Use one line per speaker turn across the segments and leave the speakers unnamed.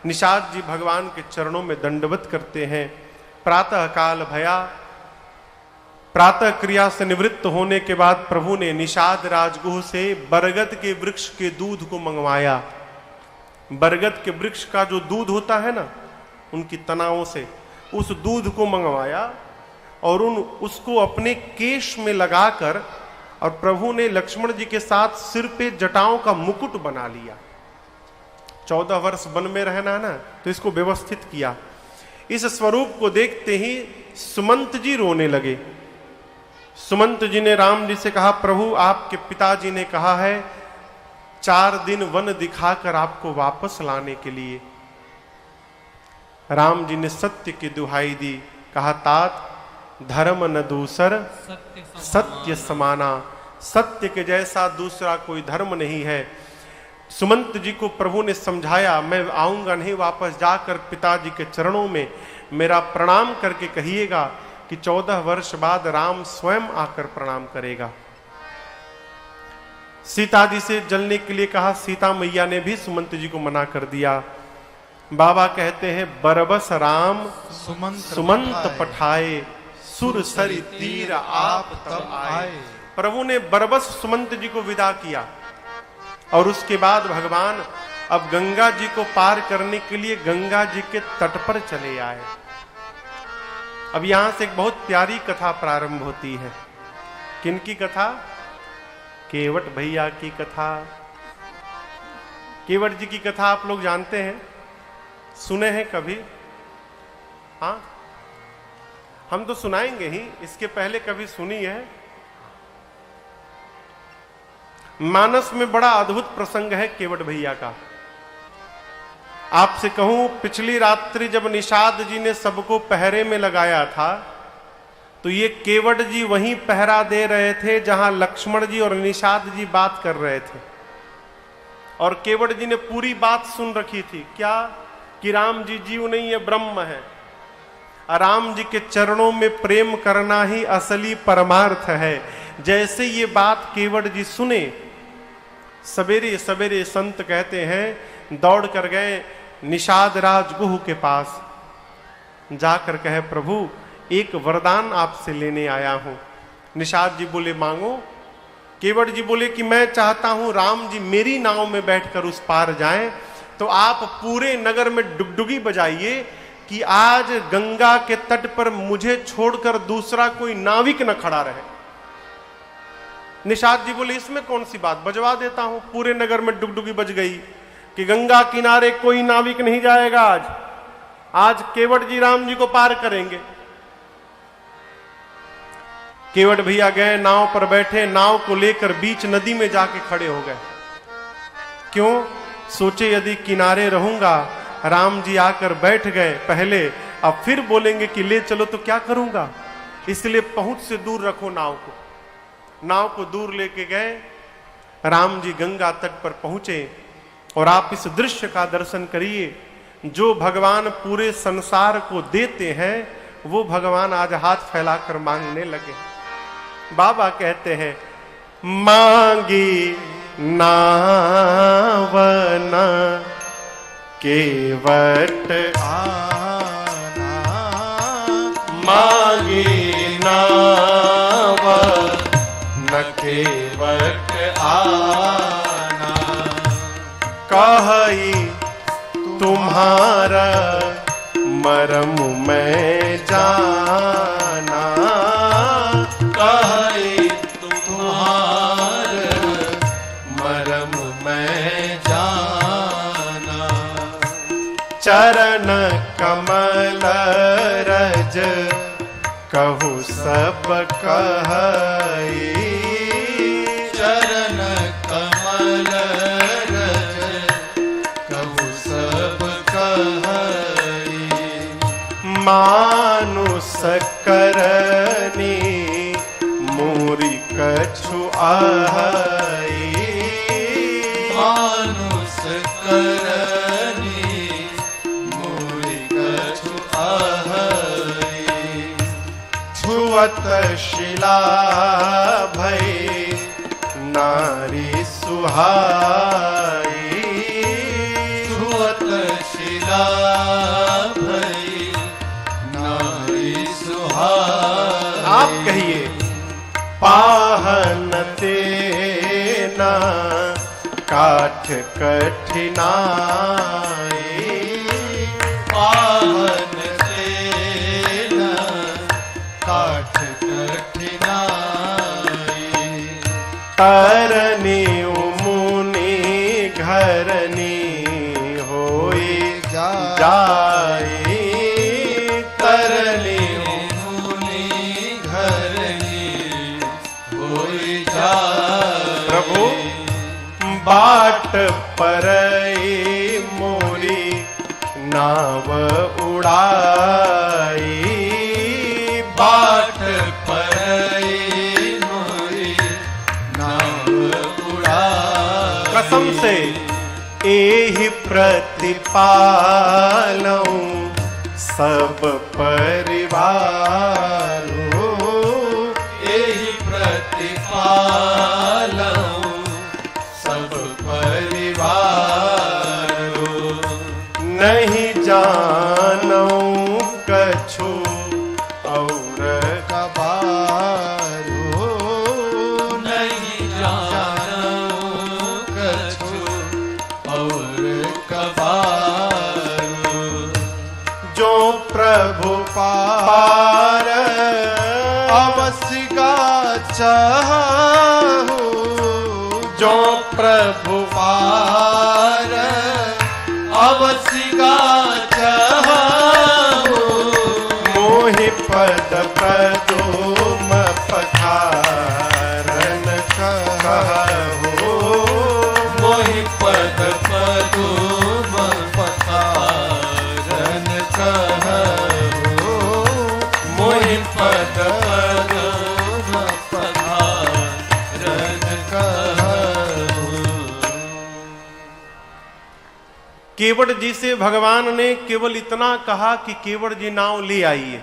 निषाद जी भगवान के चरणों में दंडवत करते हैं। प्रातः काल भया, प्रातः क्रिया से निवृत्त होने के बाद प्रभु ने निषाद राजगुह से बरगद के वृक्ष के दूध को मंगवाया। बरगद के वृक्ष का जो दूध होता है ना, उनकी तनाओं से उस दूध को मंगवाया और उसको अपने केश में लगाकर, और प्रभु ने लक्ष्मण जी के साथ सिर पे जटाओं का मुकुट बना लिया। 14 वर्ष वन में रहना ना, तो इसको व्यवस्थित किया। इस स्वरूप को देखते ही सुमंत जी रोने लगे। सुमंत जी ने राम जी से कहा, प्रभु आपके पिताजी ने कहा है 4 दिन वन दिखाकर आपको वापस लाने के लिए। राम जी ने सत्य की दुहाई दी, कहा तात धर्म न दूसर सत्य समाना, सत्य के जैसा दूसरा कोई धर्म नहीं है। सुमंत जी को प्रभु ने समझाया, मैं आऊंगा नहीं वापस, जाकर पिताजी के चरणों में मेरा प्रणाम करके कहिएगा कि 14 वर्ष बाद राम स्वयं आकर प्रणाम करेगा। सीता जी से जलने के लिए कहा, सीता मैया ने भी सुमंत जी को मना कर दिया। बाबा कहते हैं बरबस राम सुमंत पठाए, सुर सरी तीर आप तब आए। प्रभु ने बरबस सुमंत जी को विदा किया और उसके बाद भगवान अब गंगा जी को पार करने के लिए गंगा जी के तट पर चले आए। अब यहां से एक बहुत प्यारी कथा प्रारंभ होती है। किनकी कथा? केवट भैया की कथा। केवट जी की कथा आप लोग जानते हैं, सुने हैं कभी? हाँ, हम तो सुनाएंगे ही, इसके पहले कभी सुनी है? मानस में बड़ा अद्भुत प्रसंग है केवट भैया का। आपसे कहूं, पिछली रात्रि जब निषाद जी ने सबको पहरे में लगाया था, तो ये केवट जी वहीं पहरा दे रहे थे जहां लक्ष्मण जी और निषाद जी बात कर रहे थे। और केवट जी ने पूरी बात सुन रखी थी। क्या? कि राम जी जीव नहीं है, ब्रह्म है। राम जी के चरणों में प्रेम करना ही असली परमार्थ है। जैसे ये बात केवट जी सुने, सवेरे सवेरे संत कहते हैं दौड़ कर गए निषाद राजगुह के पास, जाकर कहे प्रभु एक वरदान आपसे लेने आया हूं। निषाद जी बोले मांगो। केवट जी बोले कि मैं चाहता हूं राम जी मेरी नाव में बैठकर उस पार जाएं, तो आप पूरे नगर में डुगडुगी बजाइए कि आज गंगा के तट पर मुझे छोड़कर दूसरा कोई नाविक न खड़ा रहे। निषाद जी बोले इसमें कौन सी बात, बजवा देता हूं। पूरे नगर में डुगडुगी बज गई कि गंगा किनारे कोई नाविक नहीं जाएगा आज केवट जी राम जी को पार करेंगे। केवट भैया गए, नाव पर बैठे, नाव को लेकर बीच नदी में जाके खड़े हो गए। क्यों? सोचे यदि किनारे रहूंगा, राम जी आकर बैठ गए पहले, अब फिर बोलेंगे कि ले चलो तो क्या करूंगा, इसलिए पहुंच से दूर रखो नाव को। नाव को दूर लेके गए, राम जी गंगा तट पर पहुंचे। और आप इस दृश्य का दर्शन करिए, जो भगवान पूरे संसार को देते हैं वो भगवान आज हाथ फैलाकर मांगने लगे। बाबा कहते हैं मांगी नावना केवट आना, मांगी नाव न केवट आना, कही तुम्हारा मरम मैं जाना, कही तुम्हारा मरम मैं जाना, चरण कमल रज कहु सब कही, चरण कमल रज कहु सब कही, मानुष करनी मूरी कछु आई, मानुष करनी मूरी कछु आई, छुअत शिला भई नारी सुहाई, छुअत शिला
तेरा भई नाई सुहाई।
आप कहिए पाहन तेना काठ कठिनाई,
पावन तेना काठ कठिनाई।
तरनी मुनि घरनी होई जाई, तरनी
मुनि घरनी होई जाई।
प्रभु बाट परई मोरी नाव उड़ाई,
बाट परई मोरी नाव उड़ाई।
कसम से एहि प्रतिपालऊं सब परिवार,
एहि प्रतिपालऊं सब परिवार।
नहीं जानऊं कछु और
कबारो, नहीं जानऊं कछु और कबारो।
जो प्रभु पार
अवश्य का चाहूं,
जो प्रभु
पार अवश्य का चाहूं।
मोहि पद पदुम पखारन कहु,
मोहि पद पदुम पखारन कहु। मोहि पद पदुम पखारन कहु।
केवट जी से भगवान ने केवल इतना कहा कि केवट जी नाव ले आइए।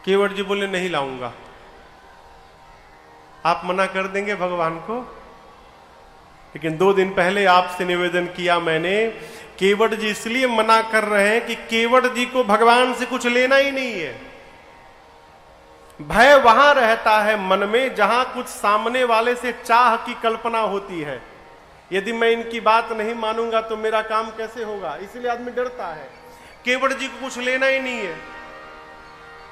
केवट जी बोले नहीं लाऊंगा। आप मना कर देंगे भगवान को? लेकिन 2 दिन पहले आपसे निवेदन किया मैंने, केवट जी इसलिए मना कर रहे हैं कि केवट जी को भगवान से कुछ लेना ही नहीं है। भय वहां रहता है मन में जहां कुछ सामने वाले से चाह की कल्पना होती है। यदि मैं इनकी बात नहीं मानूंगा तो मेरा काम कैसे होगा, इसलिए आदमी डरता है। केवट जी को कुछ लेना ही नहीं है,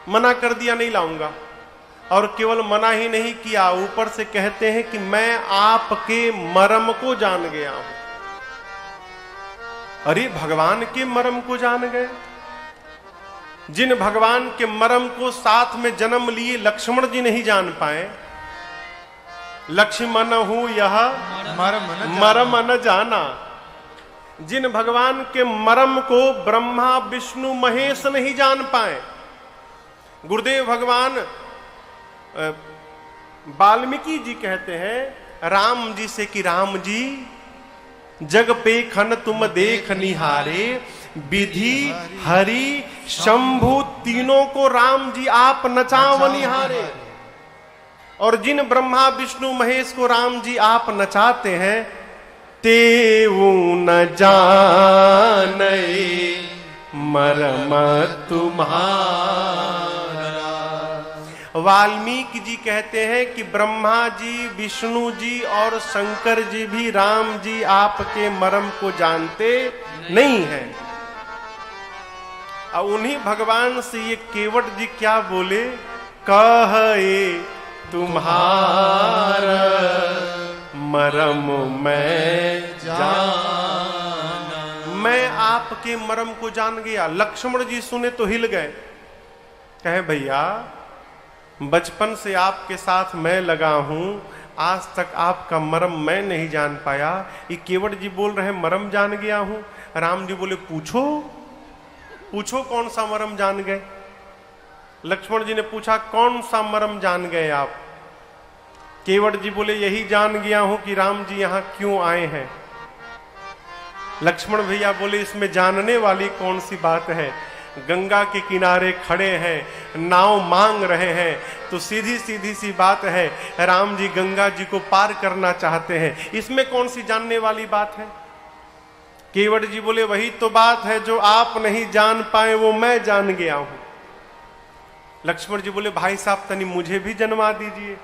मना कर दिया नहीं लाऊंगा। और केवल मना ही नहीं किया, ऊपर से कहते हैं कि मैं आपके मर्म को जान गया हूं। अरे भगवान के मर्म को जान गए? जिन भगवान के मर्म को साथ में जन्म लिए लक्ष्मण जी नहीं जान पाए। लक्ष्मण हूं यह मर्म न जाना। जिन भगवान के मर्म को ब्रह्मा विष्णु महेश नहीं जान पाए। गुरुदेव भगवान वाल्मीकि जी कहते हैं राम जी से कि राम जी जग पे खन तुम देख निहारे, विधि हरि शंभु तीनों को राम जी आप नचाव निहारे। और जिन ब्रह्मा विष्णु महेश को राम जी आप नचाते हैं, तेऊ न जाने मर्म तुम्हारा। वाल्मीकि जी कहते हैं कि ब्रह्मा जी विष्णु जी और शंकर जी भी राम जी आपके मर्म को जानते नहीं हैं। और उन्हीं भगवान से ये केवट जी क्या बोले, कहे तुम्हारा मर्म मैं जाना। मैं आपके मर्म को जान गया। लक्ष्मण जी सुने तो हिल गए, कहे भैया बचपन से आपके साथ मैं लगा हूं, आज तक आपका मर्म मैं नहीं जान पाया। ये केवट जी बोल रहे मर्म जान गया हूं। राम जी बोले पूछो पूछो कौन सा मर्म जान गए। लक्ष्मण जी ने पूछा कौन सा मर्म जान गए आप? केवट जी बोले यही जान गया हूं कि राम जी यहां क्यों आए हैं। लक्ष्मण भैया बोले इसमें जानने वाली कौन सी बात है? गंगा के किनारे खड़े हैं, नाव मांग रहे हैं, तो सीधी सीधी सी बात है, राम जी गंगा जी को पार करना चाहते हैं, इसमें कौन सी जानने वाली बात है? केवट जी बोले वही तो बात है, जो आप नहीं जान पाए वो मैं जान गया हूं। लक्ष्मण जी बोले भाई साहब तनी मुझे भी जन्मा दीजिए,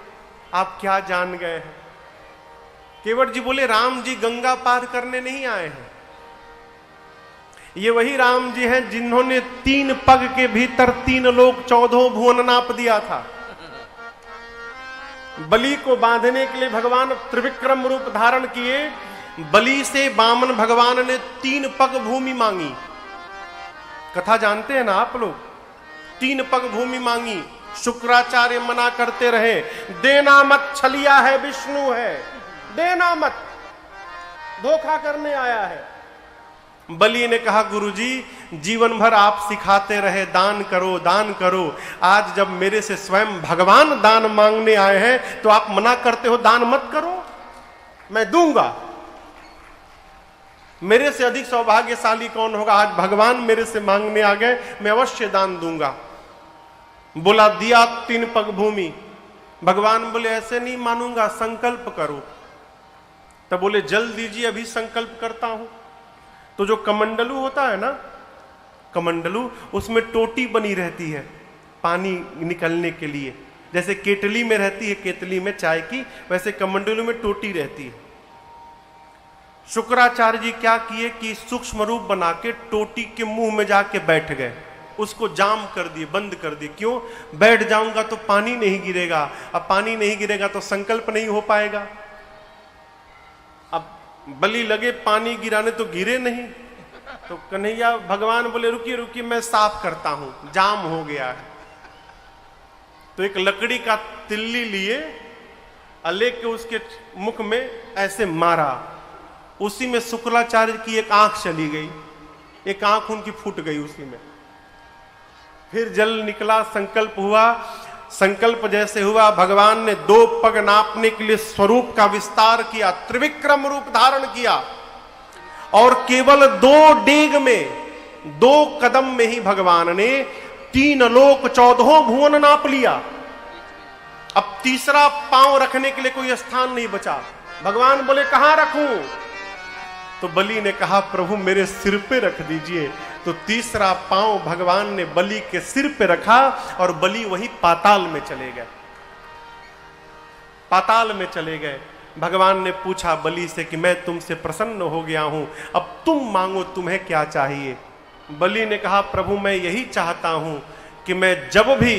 आप क्या जान गए हैं। केवट जी बोले राम जी गंगा पार करने नहीं आए हैं, ये वही राम जी हैं जिन्होंने 3 पग के भीतर 3 लोक 14 भुवन नाप दिया था। बलि को बांधने के लिए भगवान त्रिविक्रम रूप धारण किए, बलि से वामन भगवान ने 3 पग भूमि मांगी। कथा जानते हैं ना आप लोग, 3 पग भूमि मांगी। शुक्राचार्य मना करते रहे, देना मत, छलिया है, विष्णु है, देना मत, धोखा करने आया है। बलि ने कहा गुरुजी जीवन भर आप सिखाते रहे दान करो दान करो, आज जब मेरे से स्वयं भगवान दान मांगने आए हैं तो आप मना करते हो दान मत करो, मैं दूंगा। मेरे से अधिक सौभाग्यशाली कौन होगा, आज भगवान मेरे से मांगने आ गए, मैं अवश्य दान दूंगा। बोला दिया 3 पग भूमि। भगवान बोले ऐसे नहीं मानूंगा, संकल्प करो। तब बोले जल दीजिए, अभी संकल्प करता हूं। तो जो कमंडलू होता है ना, कमंडलू, उसमें टोटी बनी रहती है पानी निकलने के लिए, जैसे केतली में रहती है, केतली में चाय की, वैसे कमंडलू में टोटी रहती है। शुक्राचार्य जी क्या किए कि सूक्ष्म रूप बना के टोटी के मुंह में जाके बैठ गए, उसको जाम कर दिए, बंद कर दिए। क्यों? बैठ जाऊंगा तो पानी नहीं गिरेगा, अब पानी नहीं गिरेगा तो संकल्प नहीं हो पाएगा। अब बलि लगे पानी गिराने तो गिरे नहीं, तो कन्हैया भगवान बोले रुकिए रुकिए मैं साफ करता हूं, जाम हो गया है। तो एक लकड़ी का तिल्ली लिए, लेके उसके मुख में ऐसे मारा, उसी में शुक्राचार्य की एक आंख चली गई, एक आंख उनकी फूट गई उसी में। फिर जल निकला, संकल्प हुआ। संकल्प जैसे हुआ, भगवान ने 2 पग नापने के लिए स्वरूप का विस्तार किया, त्रिविक्रम रूप धारण किया, और केवल 2 डेग में 2 कदम में ही भगवान ने 3 लोक 14 भुवन नाप लिया। अब तीसरा पांव रखने के लिए कोई स्थान नहीं बचा। भगवान बोले कहां रखूं? तो बलि ने कहा प्रभु मेरे सिर पे रख दीजिए। तो तीसरा पांव भगवान ने बलि के सिर पे रखा और बलि वही पाताल में चले गए, पाताल में चले गए। भगवान ने पूछा बलि से कि मैं तुमसे प्रसन्न हो गया हूं, अब तुम मांगो, तुम्हें क्या चाहिए? बलि ने कहा प्रभु मैं यही चाहता हूं कि मैं जब भी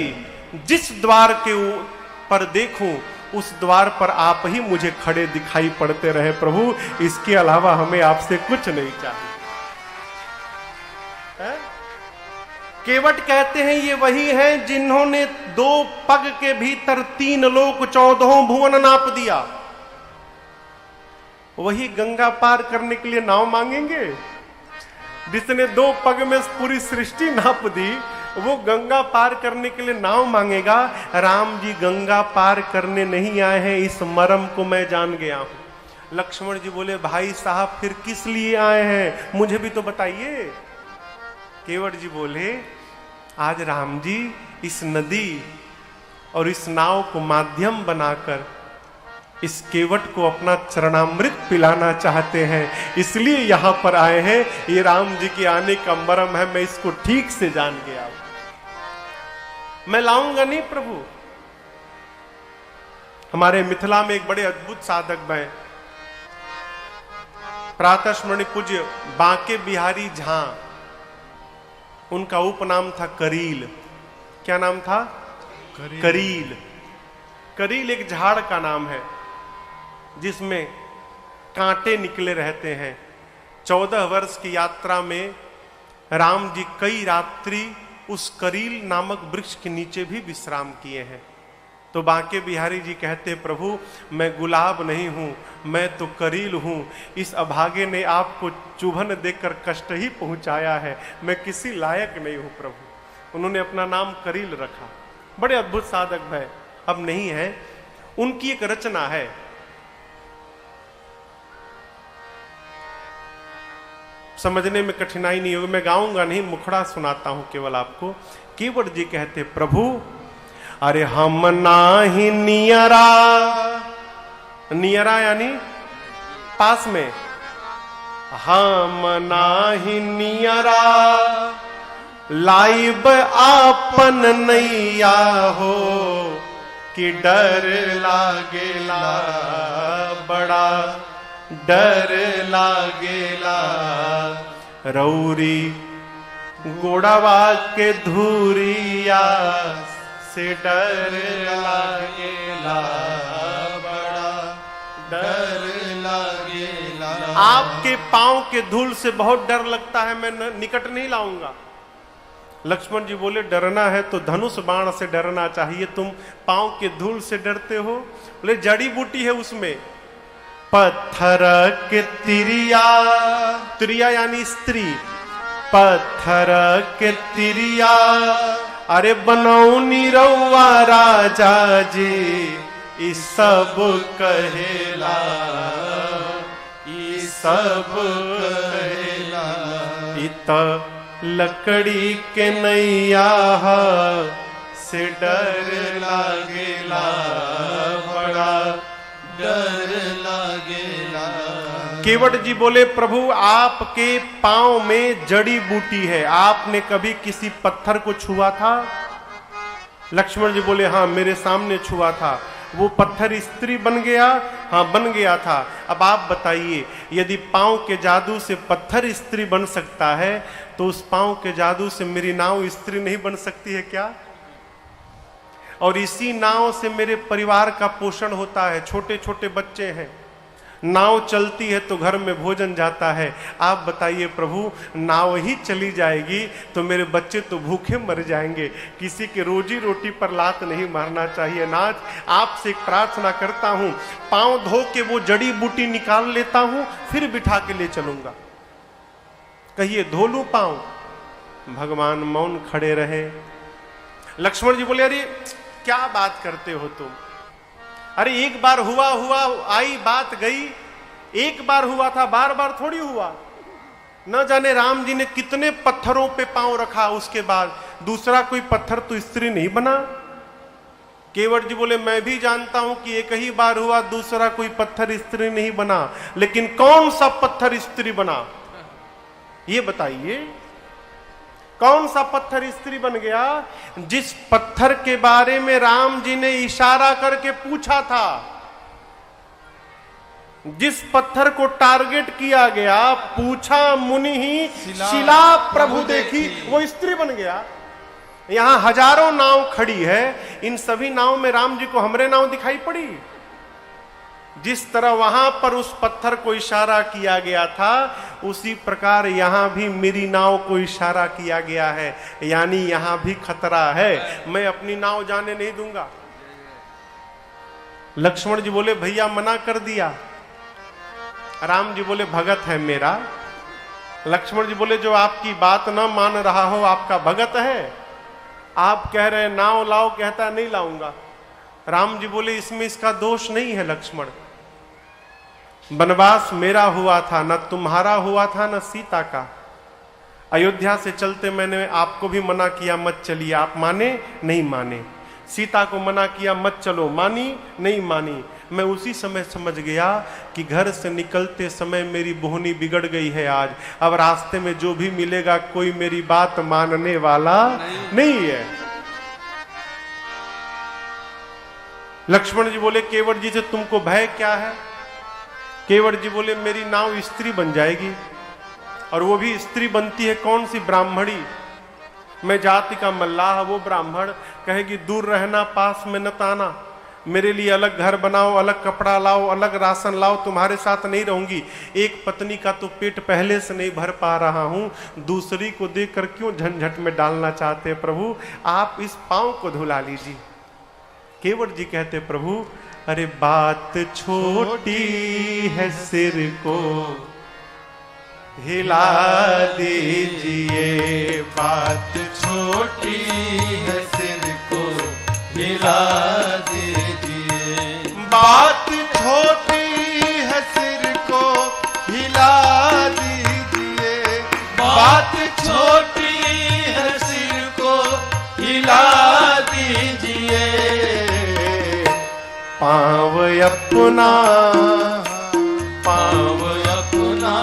जिस द्वार के पर देखूं उस द्वार पर आप ही मुझे खड़े दिखाई पड़ते रहे प्रभु, इसके अलावा हमें आपसे कुछ नहीं चाहिए। केवट कहते हैं ये वही हैं जिन्होंने 2 पग के भीतर 3 लोक 14 भुवन नाप दिया। वही गंगा पार करने के लिए नाव मांगेंगे? जिसने 2 पग में पूरी सृष्टि नाप दी, वो गंगा पार करने के लिए नाव मांगेगा? राम जी गंगा पार करने नहीं आए हैं, इस मर्म को मैं जान गया हूं। लक्ष्मण जी बोले भाई साहब फिर किस लिए आए हैं, मुझे भी तो बताइए। केवट जी बोले आज राम जी इस नदी और इस नाव को माध्यम बनाकर इस केवट को अपना चरणामृत पिलाना चाहते हैं, इसलिए यहां पर आए हैं। ये राम जी के आने का मर्म है, मैं इसको ठीक से जान गया। मैं लाऊंगा नहीं प्रभु। हमारे मिथिला में एक बड़े अद्भुत साधक हैं, प्रातः स्मरणीय पूज्य बांके बिहारी झा, उनका उपनाम था करील। क्या नाम था? करील। करील एक झाड़ का नाम है जिसमें कांटे निकले रहते हैं। 14 वर्ष की यात्रा में राम जी कई रात्रि उस करील नामक वृक्ष के नीचे भी विश्राम किए हैं। तो बांके बिहारी जी कहते प्रभु मैं गुलाब नहीं हूं, मैं तो करील हूं, इस अभागे ने आपको चुभन देकर कष्ट ही पहुंचाया है, मैं किसी लायक नहीं हूं प्रभु। उन्होंने अपना नाम करील रखा। बड़े अद्भुत साधक है, अब नहीं है। उनकी एक रचना है, समझने में कठिनाई नहीं होगी, मैं गाऊंगा नहीं, मुखड़ा सुनाता हूं केवल आपको। केवट जी कहते प्रभु अरे हम नाही नियरा, नियरा यानी पास में, हम नाही नियरा लाइब आपन नैया हो कि डर लागेला बड़ा डर लागेला रौरी गोड़वा के धूरिया से डर लागेला बड़ा डर लागेला। आपके पांव के धूल से बहुत डर लगता है, मैं निकट नहीं लाऊंगा। लक्ष्मण जी बोले डरना है तो धनुष बाण से डरना चाहिए, तुम पांव के धूल से डरते हो। बोले जड़ी बूटी है उसमें, पत्थर के तिरिया, तिरिया यानी स्त्री, पत्थर के तिरिया अरे बनौनी रउआ राजा जी ई सब कहेला, ई सब कहेला। इत लकड़ी के नैया से डर लागेला बड़ा डर लागेला। केवट जी बोले प्रभु आपके पांव में जड़ी बूटी है, आपने कभी किसी पत्थर को छुआ था? लक्ष्मण जी बोले हाँ मेरे सामने छुआ था। वो पत्थर स्त्री बन गया? हाँ बन गया था। अब आप बताइए यदि पांव के जादू से पत्थर स्त्री बन सकता है तो उस पांव के जादू से मेरी नाव स्त्री नहीं बन सकती है क्या? और इसी नाव से मेरे परिवार का पोषण होता है, छोटे छोटे बच्चे हैं, नाव चलती है तो घर में भोजन जाता है। आप बताइए प्रभु नाव ही चली जाएगी तो मेरे बच्चे तो भूखे मर जाएंगे। किसी के रोजी रोटी पर लात नहीं मारना चाहिए। नाथ आपसे एक प्रार्थना करता हूं, पांव धो के वो जड़ी बूटी निकाल लेता हूं फिर बिठा के ले चलूंगा। कहिए धो लूं पांव? भगवान मौन खड़े रहे। लक्ष्मण जी बोले अरे क्या बात करते हो तुम? अरे एक बार हुआ आई बात गई, एक बार हुआ था, बार बार थोड़ी हुआ। न जाने राम जी ने कितने पत्थरों पे पांव रखा, उसके बाद दूसरा कोई पत्थर तो स्त्री नहीं बना। केवट जी बोले मैं भी जानता हूं कि एक ही बार हुआ, दूसरा कोई पत्थर स्त्री नहीं बना, लेकिन कौन सा पत्थर स्त्री बना ये बताइए। कौन सा पत्थर स्त्री बन गया? जिस पत्थर के बारे में राम जी ने इशारा करके पूछा था, जिस पत्थर को टारगेट किया गया, पूछा मुनि ही शिला प्रभु देखी, वो स्त्री बन गया। यहां हजारों नाव खड़ी है, इन सभी नाव में राम जी को हमरे नाव दिखाई पड़ी। जिस तरह वहां पर उस पत्थर को इशारा किया गया था उसी प्रकार यहां भी मेरी नाव को इशारा किया गया है, यानी यहां भी खतरा है, मैं अपनी नाव जाने नहीं दूंगा। लक्ष्मण जी बोले भैया मना कर दिया। राम जी बोले भगत है मेरा। लक्ष्मण जी बोले जो आपकी बात न मान रहा हो आपका भगत है? आप कह रहे नाव लाओ, कहता नहीं लाऊंगा। राम जी बोले इसमें इसका दोष नहीं है लक्ष्मण, वनवास मेरा हुआ था, न तुम्हारा हुआ था न सीता का। अयोध्या से चलते मैंने आपको भी मना किया मत चलिए, आप माने नहीं माने। सीता को मना किया मत चलो, मानी नहीं मानी। मैं उसी समय समझ गया कि घर से निकलते समय मेरी बोहनी बिगड़ गई है आज। अब रास्ते में जो भी मिलेगा कोई मेरी बात मानने वाला नहीं है। लक्ष्मण जी बोले केवट जी से तुमको भय क्या है? केवट जी बोले मेरी नाव स्त्री बन जाएगी, और वो भी स्त्री बनती है कौन सी? ब्राह्मणी। मैं जाति का मल्लाह, वो ब्राह्मण कहेगी दूर रहना पास में न ताना, मेरे लिए अलग घर बनाओ, अलग कपड़ा लाओ, अलग राशन लाओ, तुम्हारे साथ नहीं रहूंगी। एक पत्नी का तो पेट पहले से नहीं भर पा रहा हूं, दूसरी को देखकर क्यों झंझट में डालना चाहते प्रभु? आप इस पांव को धुला लीजिए। केवट जी कहते प्रभु अरे बात छोटी है, सिर को हिला दीजिए।
बात छोटी है, सिर को हिला दीजिए। बात छोटी है, सिर को हिला दीजिए। बात छोटी है, सिर को हिला दीजिए।
पाँव अपना,
पाँव अपना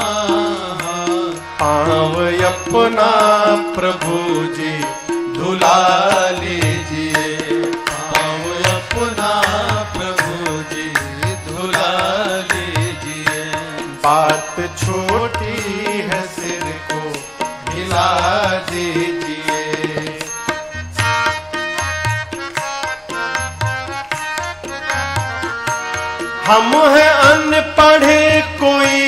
अपना प्रभु जी धुला लीजिए,
पाँव अपना प्रभु जी धुला लीजिए।
बात छोटी है सिर को
हिला दीजिए।
हम हैं अनपढ़े कोई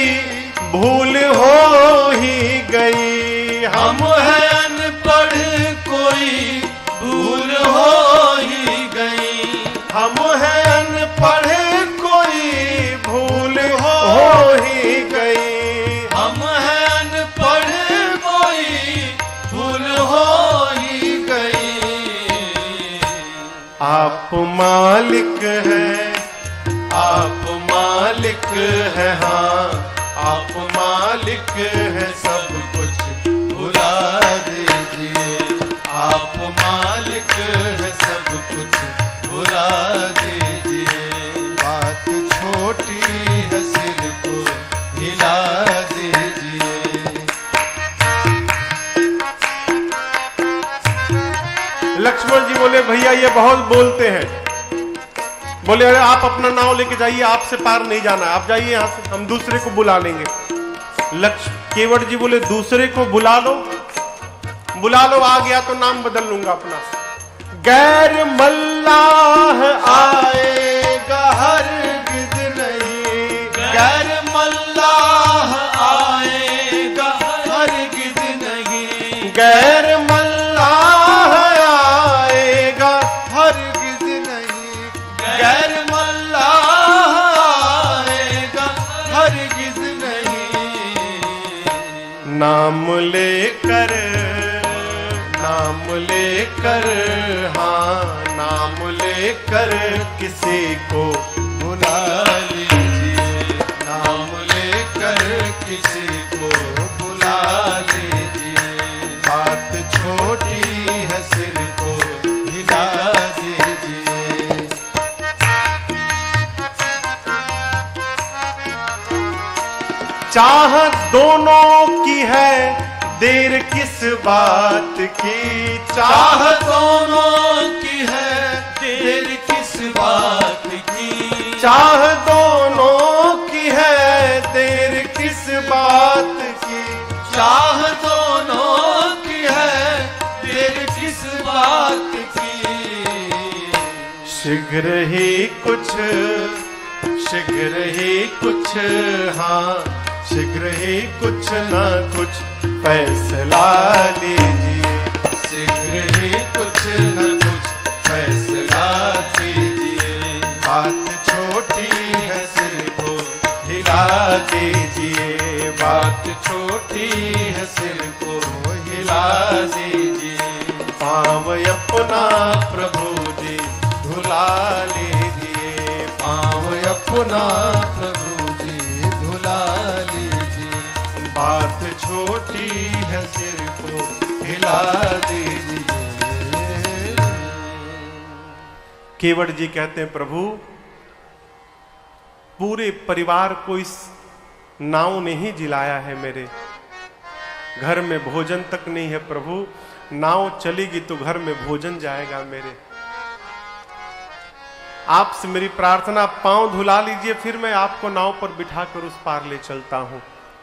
भूल हो ही गई,
हम हैं अनपढ़ कोई भूल हो ही गई।
हम हैं अनपढ़े कोई भूल हो ही गई।
हम हैं अनपढ़ कोई भूल हो ही गई।
आप मालिक हैं,
आप मालिक
है हाँ,
आप मालिक है, सब कुछ भुला दीजिए। आप मालिक है, सब कुछ भुला दीजिए। बात छोटी है, सिर को हिला दीजिए।
लक्ष्मण जी बोले भैया ये बहुत बोलते हैं। बोले अरे आप अपना नाव लेके जाइए, आपसे पार नहीं जाना, आप जाइए यहां से, हम दूसरे को बुला लेंगे। केवट जी बोले दूसरे को बुला लो, बुला लो, आ गया तो नाम बदल लूंगा अपना। गैर मल्लाह
आएगा हरगिज नहीं, गैर मल्लाह आएगा हरगिज नहीं।
गैर मल्लाह आएगा
हरगिज नहीं, गैर मल्लाह आएगा हरगिज नहीं।
नाम लेकर, नाम लेकर, हाँ नाम लेकर किसी को
बुला लीजिए। नाम लेकर किसी को बुला लीजिए। बात छोटी है, सिर को हिला दीजिए।
चाहत दोनों की है, देर किस बात की।
चाह दोनों की है, देर किस बात की।
चाह दोनों की है, देर किस बात की।
चाह दोनों की है, देर किस बात की।
शीघ्र ही कुछ, शीघ्र ही कुछ, हाँ शीघ्र ही कुछ ना कुछ फैसला लीजिए।
शीघ्र ही कुछ न कुछ फैसला कीजिए। बात छोटी है, सिर को हिला दीजिए। बात छोटी है, सिर को हिला दीजिए।
पाँव अपना प्रभु जी धुला लीजिए।
पाँव अपना प्रभु जी धुला लीजिए।
बात छोटी है, सिर को हिला
दीजिए।
केवट जी कहते हैं प्रभु पूरे परिवार को इस नाव ने ही जिलाया है, मेरे घर में भोजन तक नहीं है प्रभु। नाव चलेगी तो घर में भोजन जाएगा मेरे। आपसे मेरी प्रार्थना, पांव धुला लीजिए, फिर मैं आपको नाव पर बिठाकर उस पार ले चलता हूं।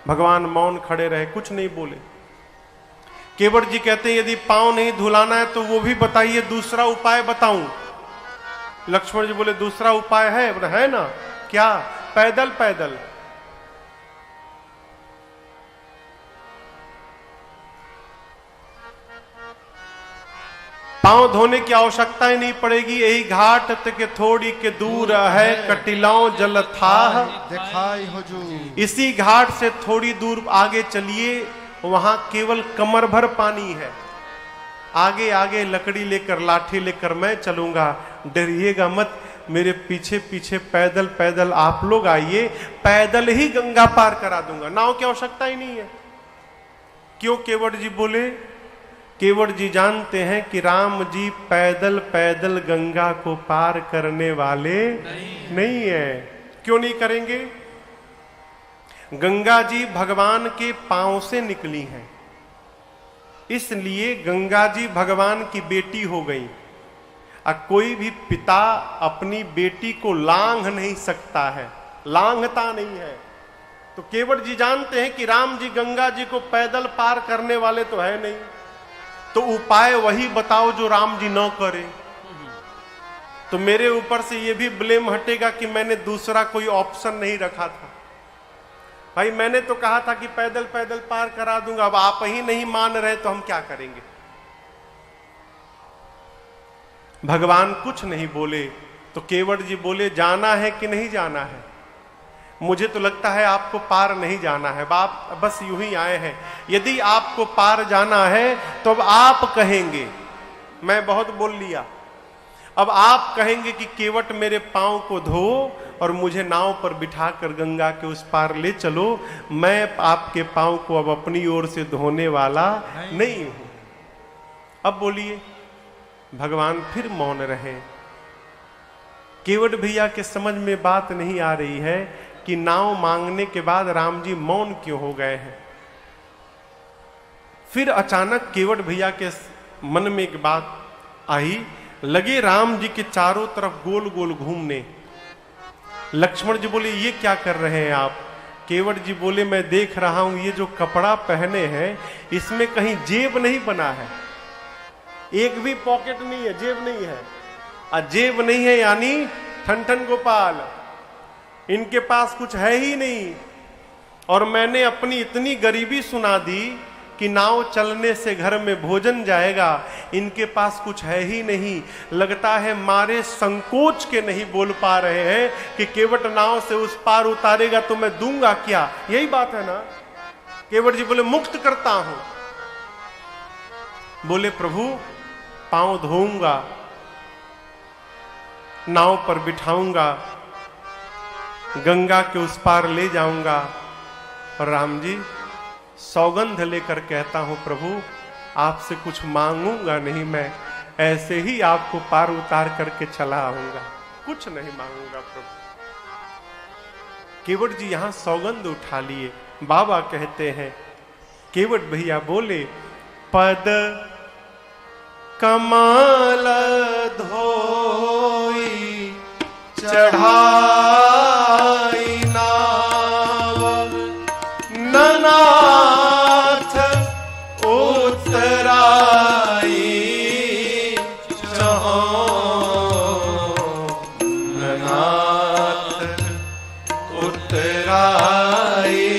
भगवान मौन खड़े रहे, कुछ नहीं बोले। केवट जी कहते हैं यदि पांव नहीं धुलाना है तो वो भी बताइए, दूसरा उपाय बताऊं। लक्ष्मण जी बोले दूसरा उपाय है? बोले है ना, क्या? पैदल पैदल। पांव धोने की आवश्यकता ही नहीं पड़ेगी, यही घाट तक थोड़ी के दूर है, कटिलाओं जल था
दिखाई हुजूर।
इसी घाट से थोड़ी दूर आगे चलिए, वहां केवल कमर भर पानी है। आगे आगे लकड़ी लेकर, लाठी लेकर मैं चलूंगा, डरिएगा मत, मेरे पीछे पीछे पैदल पैदल आप लोग आइए, पैदल ही गंगा पार करा दूंगा, नाव की आवश्यकता ही नहीं है। क्यों? केवट जी बोले, केवट जी जानते हैं कि राम जी पैदल पैदल गंगा को पार करने वाले नहीं है। क्यों नहीं करेंगे? गंगा जी भगवान के पांव से निकली हैं। इसलिए गंगा जी भगवान की बेटी हो गई। कोई भी पिता अपनी बेटी को लांघ नहीं सकता है, लांघता नहीं है। तो केवट जी जानते हैं कि राम जी गंगा जी को पैदल पार करने वाले तो है नहीं, तो उपाय वही बताओ जो राम जी न करे। तो मेरे ऊपर से ये भी ब्लेम हटेगा कि मैंने दूसरा कोई ऑप्शन नहीं रखा था। भाई मैंने तो कहा था कि पैदल पैदल पार करा दूंगा, अब आप ही नहीं मान रहे तो हम क्या करेंगे। भगवान कुछ नहीं बोले। तो केवट जी बोले जाना है कि नहीं जाना है? मुझे तो लगता है आपको पार नहीं जाना है, बाप बस यूं ही आए हैं। यदि आपको पार जाना है तो अब आप कहेंगे, मैं बहुत बोल लिया, अब आप कहेंगे कि केवट मेरे पांव को धो और मुझे नाव पर बिठाकर गंगा के उस पार ले चलो। मैं आपके पांव को अब अपनी ओर से धोने वाला नहीं हूं। अब बोलिए। भगवान फिर मौन रहे। केवट भैया के समझ में बात नहीं आ रही है कि नाव मांगने के बाद राम जी मौन क्यों हो गए हैं। फिर अचानक केवट भैया के मन में एक बात आई, लगे राम जी के चारों तरफ गोल गोल घूमने। लक्ष्मण जी बोले ये क्या कर रहे हैं आप? केवट जी बोले मैं देख रहा हूं ये जो कपड़ा पहने हैं इसमें कहीं जेब नहीं बना है, एक भी पॉकेट नहीं है, जेब नहीं है। जेब नहीं है यानी ठन गोपाल, इनके पास कुछ है ही नहीं। और मैंने अपनी इतनी गरीबी सुना दी कि नाव चलने से घर में भोजन जाएगा, इनके पास कुछ है ही नहीं। लगता है मारे संकोच के नहीं बोल पा रहे हैं कि केवट नाव से उस पार उतारेगा तो मैं दूंगा क्या। यही बात है ना। केवट जी बोले मुक्त करता हूं। बोले प्रभु पांव धोऊंगा, नाव पर बिठाऊंगा, गंगा के उस पार ले जाऊंगा। और राम जी सौगंध लेकर कहता हूं प्रभु आपसे कुछ मांगूंगा नहीं, मैं ऐसे ही आपको पार उतार करके चला आऊंगा, कुछ नहीं मांगूंगा प्रभु। केवट जी यहां सौगंध उठा लिए। बाबा कहते हैं केवट भैया बोले पद कमल धोई चढ़ाई नाव, ननाथ उतराई चहो, ननाथ उतराई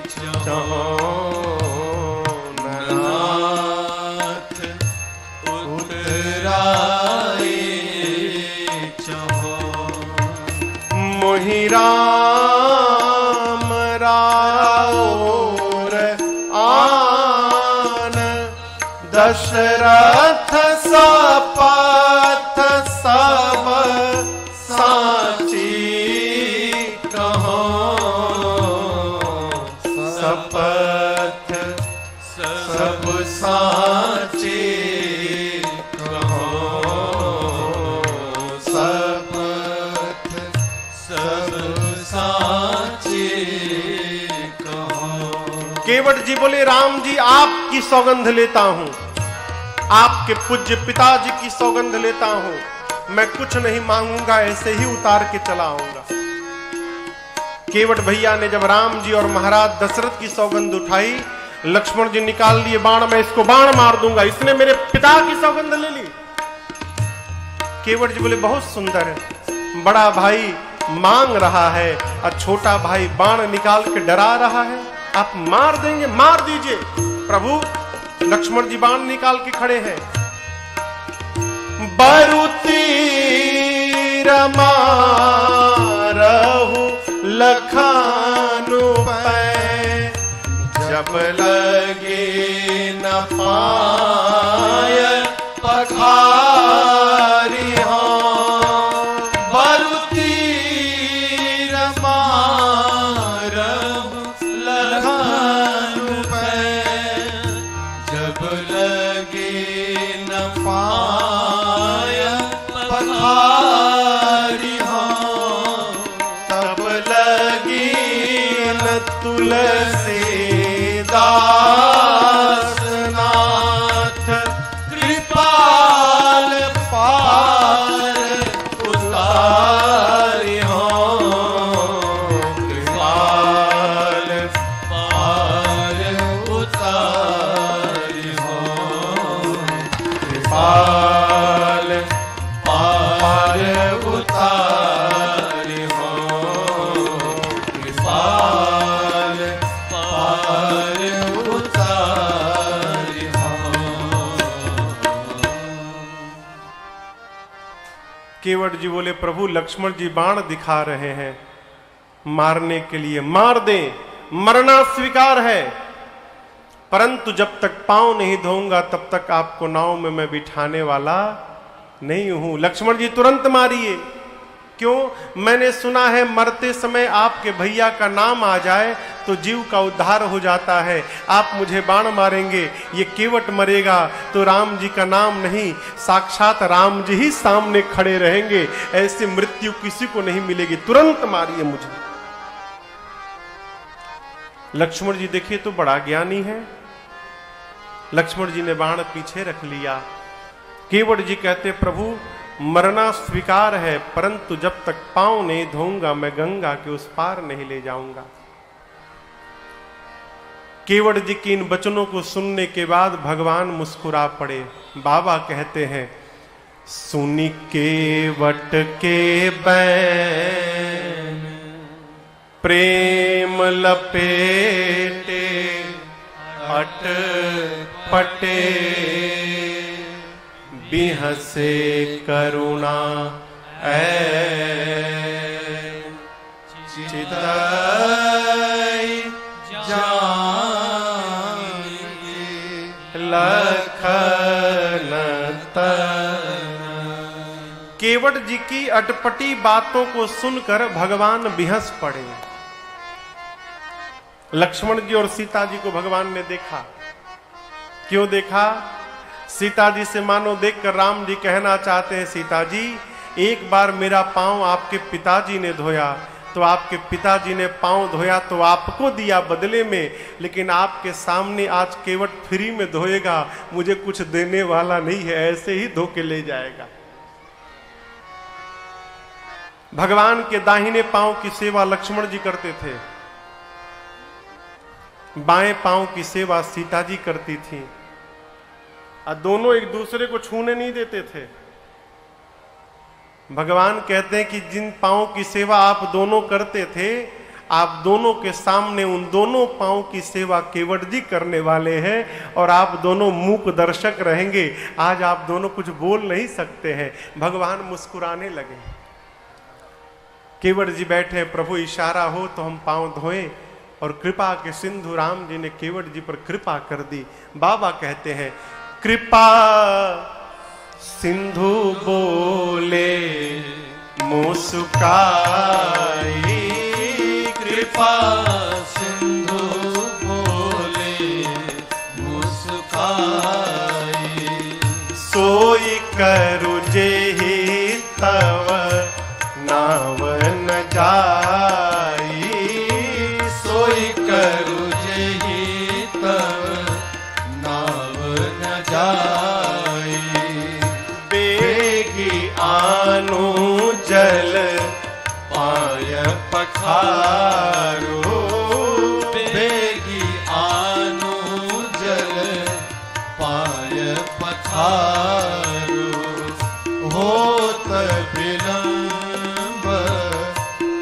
चहो, ननाथ उतराई चहो। मोहि राम राउर आन, दशरथ सपथ सब साची कहो, सपथ सब साची कहो, सपथ सब साची कहो। केवट जी बोले राम जी आपकी सौगंध लेता हूं, आपके पूज्य पिताजी की सौगंध लेता हूं, मैं कुछ नहीं मांगूंगा, ऐसे ही उतार के चला आऊंगा। केवट भैया ने जब राम जी और महाराज दशरथ की सौगंध उठाई, लक्ष्मण जी निकाल लिए बाण, मैं इसको बाण मार दूंगा, इसने मेरे पिता की सौगंध ले ली। केवट जी बोले बहुत सुंदर है, बड़ा भाई मांग रहा है और छोटा भाई बाण निकाल के डरा रहा है, आप मार देंगे, मार दीजिए प्रभु। लक्ष्मण जी बाण निकाल के खड़े हैं। बरुती रमारहु लखानु पै, जब लगे न पाय पखारी हो। बरुती रमारहु लखानु पै, जब लगे न पाय पखारी हो। तब लगी न तुलसी दास
उतारी हो,
कृपाल
पार उतारी हो, कृपाल पार उतारी हो।
केवट जी बोले प्रभु लक्ष्मण जी बाण दिखा रहे हैं मारने के लिए, मार दें, मरना स्वीकार है, परंतु जब तक पांव नहीं धोऊंगा तब तक आपको नाव में मैं बिठाने वाला नहीं हूं। लक्ष्मण जी तुरंत मारिए। क्यों? मैंने सुना है मरते समय आपके भैया का नाम आ जाए तो जीव का उद्धार हो जाता है। आप मुझे बाण मारेंगे, ये केवट मरेगा तो राम जी का नाम नहीं, साक्षात राम जी ही सामने खड़े रहेंगे। ऐसी मृत्यु किसी को नहीं मिलेगी, तुरंत मारिए मुझे। लक्ष्मण जी देखिए तो बड़ा ज्ञानी है। लक्ष्मण जी ने बाण पीछे रख लिया। केवट जी कहते प्रभु मरना स्वीकार है, परंतु जब तक पांव नहीं धोऊंगा मैं गंगा के उस पार नहीं ले जाऊंगा। केवट जी की इन वचनों को सुनने के बाद भगवान मुस्कुरा पड़े। बाबा कहते हैं सुनी केवट के बैन प्रेम लपेटे अटपटे बिहसे करुणा
चितई जानी
लखन केवट जी की अटपटी बातों को सुनकर भगवान बिहस पड़े। लक्ष्मण जी और सीता जी को भगवान ने देखा। क्यों देखा? सीता जी से मानो देखकर राम जी कहना चाहते हैं सीता जी एक बार मेरा पांव आपके पिताजी ने धोया तो आपके पिताजी ने पांव धोया तो आपको दिया बदले में, लेकिन आपके सामने आज केवट फ्री में धोएगा, मुझे कुछ देने वाला नहीं है, ऐसे ही धो के ले जाएगा। भगवान के दाहिने पांव की सेवा लक्ष्मण जी करते थे, बाएं पांव की सेवा सीता जी करती थी, और दोनों एक दूसरे को छूने नहीं देते थे। भगवान कहते हैं कि जिन पांव की सेवा आप दोनों करते थे, आप दोनों के सामने उन दोनों पांव की सेवा केवट जी करने वाले हैं और आप दोनों मूक दर्शक रहेंगे। आज आप दोनों कुछ बोल नहीं सकते हैं। भगवान मुस्कुराने लगे। केवट जी बैठे, प्रभु इशारा हो तो हम पांव धोएं, और कृपा के सिंधु राम जी ने केवट जी पर कृपा कर दी। बाबा कहते हैं कृपा सिंधु बोले मुस्काई,
कृपा सिंधु बोले मुस्काई,
सोई करु जेहि तव नाव न जाई,
सोई करु जेहि तव नाव न जाई,
बेगी आनु जल पाय पखारो,
बेगी आनु जल पाय पखारो, होत विलंब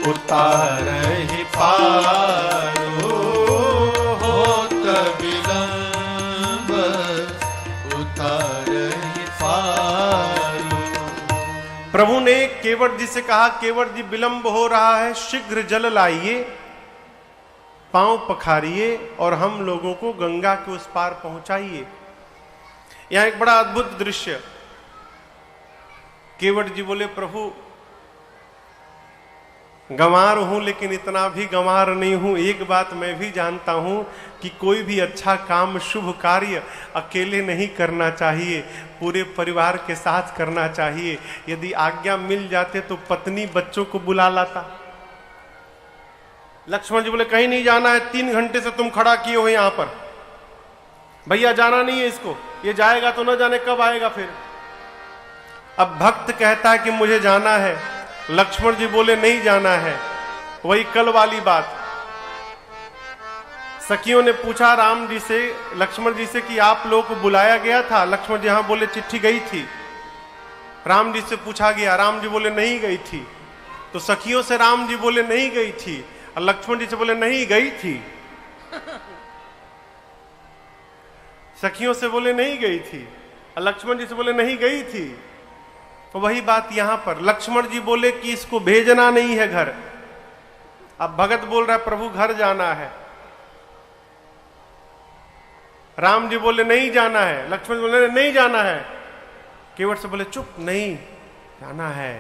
उतारहि पारो,
होत विलंब उतारहि पारो।
प्रभु ने केवट जी से कहा केवट जी विलंब हो रहा है, शीघ्र जल लाइए, पांव पखारिए और हम लोगों को गंगा के उस पार पहुंचाइए। यहां एक बड़ा अद्भुत दृश्य। केवट जी बोले प्रभु गंवार हूं लेकिन इतना भी गंवार नहीं हूं। एक बात मैं भी जानता हूं कि कोई भी अच्छा काम शुभ कार्य अकेले नहीं करना चाहिए, पूरे परिवार के साथ करना चाहिए। यदि आज्ञा मिल जाते तो पत्नी बच्चों को बुला लाता। लक्ष्मण जी बोले कहीं नहीं जाना है, 3 घंटे से तुम खड़ा किए हो यहां पर, भैया जाना नहीं है इसको, ये जाएगा तो न जाने कब आएगा फिर। अब भक्त कहता है कि मुझे जाना है, लक्ष्मण जी बोले नहीं जाना है। वही कल वाली बात, सखियों ने पूछा राम जी से, लक्ष्मण जी से कि आप लोग को बुलाया गया था? लक्ष्मण जी हाँ बोले, चिट्ठी गई थी। राम जी से पूछा गया, राम जी बोले नहीं गई थी। तो सखियों से राम जी बोले नहीं गई थी, और लक्ष्मण जी से बोले नहीं गई थी। सखियों से बोले नहीं गई थी, और लक्ष्मण जी से बोले नहीं गई थी। तो वही बात यहां पर, लक्ष्मण जी बोले कि इसको भेजना नहीं है घर। अब भगत बोल रहा है प्रभु घर जाना है। राम जी बोले नहीं जाना है, लक्ष्मण बोले नहीं जाना है। केवट से बोले चुप, नहीं जाना है।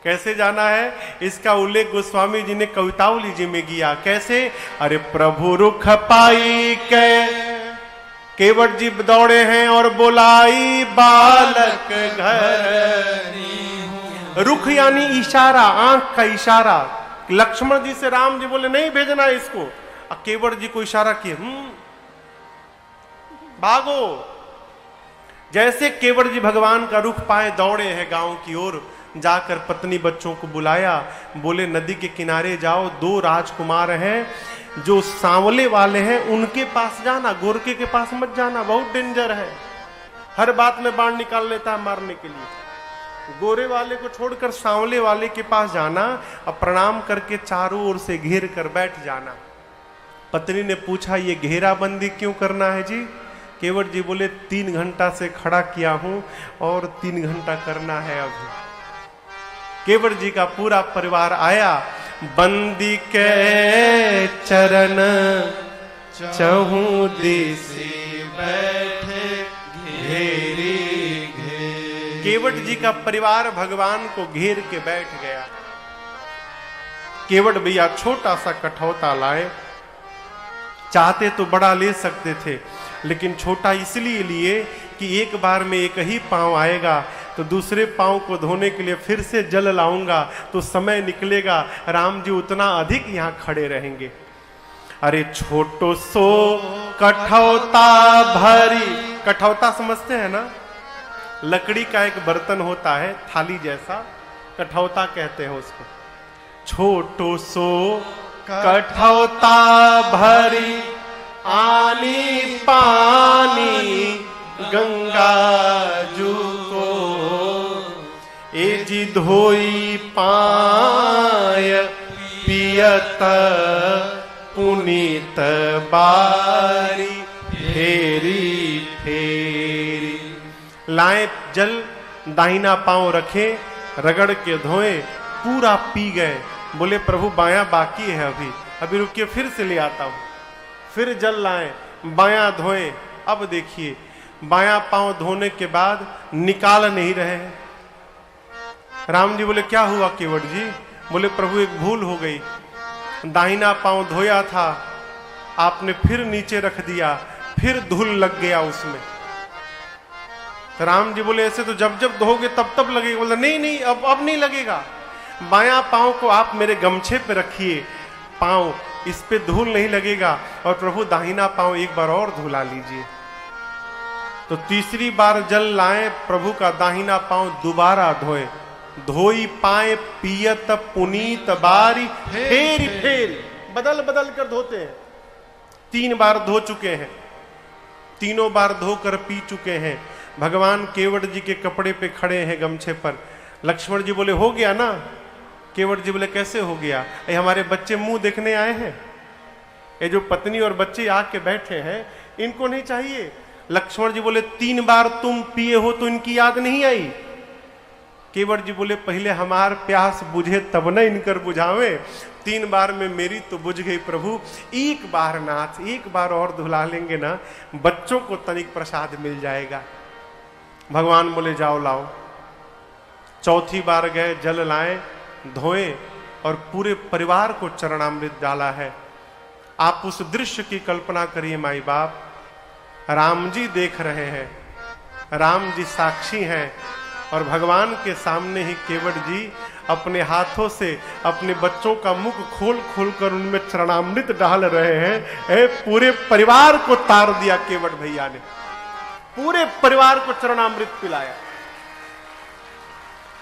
कैसे जाना है इसका उल्लेख गोस्वामी जी ने कवितावली जी में किया। कैसे? अरे प्रभु रुख पाई के केवट जी दौड़े हैं और बोलाई बालक घर। रुख यानी इशारा, आंख का इशारा। लक्ष्मण जी से राम जी बोले नहीं भेजना इसको, और केवट जी को इशारा किए भागो। जैसे केवट जी भगवान का रुख पाए दौड़े हैं गांव की ओर, जाकर पत्नी बच्चों को बुलाया, बोले नदी के किनारे जाओ, 2 राजकुमार हैं जो सांवले वाले हैं उनके पास जाना, गोरके के पास मत जाना, बहुत डेंजर है, हर बात में बाण निकाल लेता है मारने के लिए। गोरे वाले को छोड़कर सांवले वाले के पास जाना और प्रणाम करके चारों ओर से घेर कर बैठ जाना। पत्नी ने पूछा ये घेराबंदी क्यों करना है जी? केवट जी बोले 3 घंटा से खड़ा किया हूं और 3 घंटा करना है अभी। केवट जी का पूरा परिवार आया, बंदी के चरण चहु दिशि बैठे घेरी घेरी। केवट जी का परिवार भगवान को घेर के बैठ गया। केवट भैया छोटा सा कठौता लाए, चाहते तो बड़ा ले सकते थे, लेकिन छोटा इसलिए लिए कि एक बार में एक ही पांव आएगा, तो दूसरे पांव को धोने के लिए फिर से जल लाऊंगा तो समय निकलेगा, राम जी उतना अधिक यहां खड़े रहेंगे। अरे छोटो सो कठौता भरी, कठौता समझते हैं ना, लकड़ी का एक बर्तन होता है थाली जैसा, कठौता कहते हैं उसको। छोटो सो कठौता भरी आनी पानी गंगा जू को, ए जी धोई पाय पियत पुनीत बारी फेरी फेरी। लाए जल, दाहिना पांव रखे, रगड़ के धोए, पूरा पी गए। बोले प्रभु बायां बाकी है, अभी रुकिए फिर से ले आता हूं। फिर जल लाए, बायां धोए। अब देखिए बायां पांव धोने के बाद निकाल नहीं रहे हैं। राम जी बोले क्या हुआ केवट जी? बोले प्रभु एक भूल हो गई, दाहिना पांव धोया था, आपने फिर नीचे रख दिया, फिर धूल लग गया उसमें। तो राम जी बोले ऐसे तो जब जब धोगे तब तब लगेगा। बोले नहीं नहीं अब नहीं लगेगा, बायां पांव को आप मेरे गमछे पे रखिए, पांव इस पे धूल नहीं लगेगा, और प्रभु दाहिना पांव एक बार और धुला लीजिए। तो तीसरी बार जल लाए, प्रभु का दाहिना पांव दोबारा धोए, धोई पाए पियत पुनीत बारी फेरी फेरी, बदल बदल कर धोते हैं। 3 बार धो चुके हैं, तीनों बार धोकर पी चुके हैं। भगवान केवट जी के कपड़े पे खड़े हैं गमछे पर। लक्ष्मण जी बोले हो गया ना? केवट जी बोले कैसे हो गया? ये हमारे बच्चे मुंह देखने आए हैं, ये जो पत्नी और बच्चे आके बैठे हैं इनको नहीं चाहिए। लक्ष्मण जी बोले 3 बार तुम पिए हो तो इनकी याद नहीं आई? केवट जी बोले पहले हमार प्यास बुझे तब न इनकर बुझावे, 3 बार में मेरी तो बुझ गई प्रभु, एक बार नाथ, एक बार और धुला लेंगे ना, बच्चों को तनिक प्रसाद मिल जाएगा। भगवान बोले जाओ लाओ। चौथी बार गए, जल लाए, धोए और पूरे परिवार को चरणामृत डाला है। आप उस दृश्य की कल्पना करिए माई बाप, राम जी देख रहे हैं, राम जी साक्षी हैं, और भगवान के सामने ही केवट जी अपने हाथों से अपने बच्चों का मुख खोल खोल कर उनमें चरणामृत डाल रहे हैं। पूरे परिवार को तार दिया केवट भैया ने, पूरे परिवार को चरणामृत पिलाया,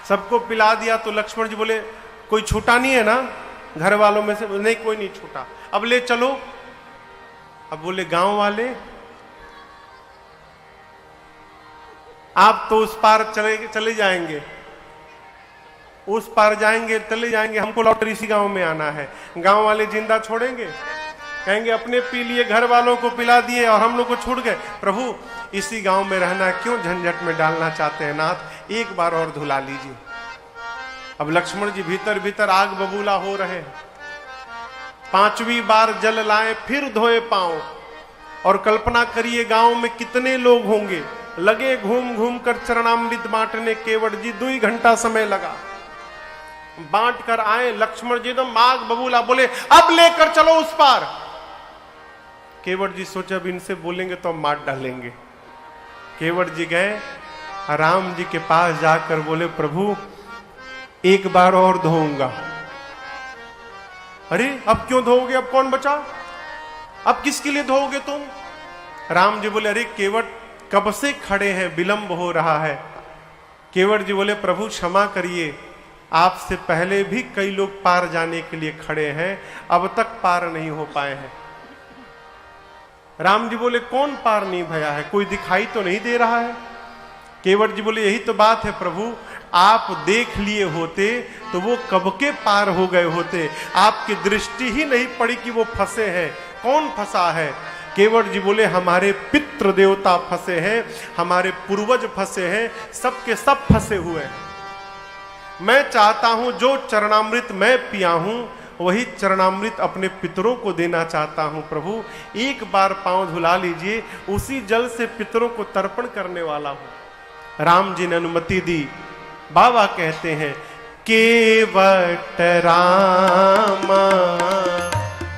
सबको पिला दिया। तो लक्ष्मण जी बोले कोई छूटा नहीं है ना घर वालों में से? नहीं कोई नहीं छूटा। अब ले चलो, अब बोले गांव वाले, आप तो उस पार चले जाएंगे, उस पार जाएंगे, चले जाएंगे, हमको लौट इसी गांव में आना है। गांव वाले जिंदा छोड़ेंगे? कहेंगे अपने पी लिए, घर वालों को पिला दिए और हम लोग को छूट गए। प्रभु इसी गांव में रहना क्यों झंझट में डालना चाहते हैं नाथ, एक बार और धुला लीजिए। अब लक्ष्मण जी भीतर भीतर आग बबूला हो रहे हैं। 5वीं बार जल लाए, फिर धोए पांव, और कल्पना करिए गांव में कितने लोग होंगे। लगे घूम घूम कर चरणामृत बांटने, केवट जी 2 घंटा समय लगा, बांट कर आए। लक्ष्मण जी एकदम आग बबूला, बोले अब लेकर चलो उस पार। केवट जी सोचा अब इनसे बोलेंगे तो मार डालेंगे। केवट जी गए, राम जी के पास जाकर बोले प्रभु एक बार और धोऊंगा। अरे अब क्यों धोओगे, अब कौन बचा, अब किसके लिए धोओगे तुम? राम जी बोले अरे केवट कब से खड़े हैं, विलंब हो रहा है। केवट जी बोले प्रभु क्षमा करिए, आपसे पहले भी कई लोग पार जाने के लिए खड़े हैं, अब तक पार नहीं हो पाए हैं। राम जी बोले कौन पार नहीं भया है, कोई दिखाई तो नहीं दे रहा है। केवट जी बोले यही तो बात है प्रभु, आप देख लिए होते तो वो कब के पार हो गए होते, आपकी दृष्टि ही नहीं पड़ी कि वो फंसे हैं। कौन फंसा है? केवट जी बोले हमारे पितृ देवता फंसे हैं, हमारे पूर्वज फंसे हैं, सबके सब फंसे हुए हैं। मैं चाहता हूं जो चरणामृत मैं पिया हूं वही चरणामृत अपने पितरों को देना चाहता हूं। प्रभु एक बार पांव धुला लीजिए, उसी जल से पितरों को तर्पण करने वाला हूं। राम जी ने अनुमति दी। बाबा कहते हैं केवट रामा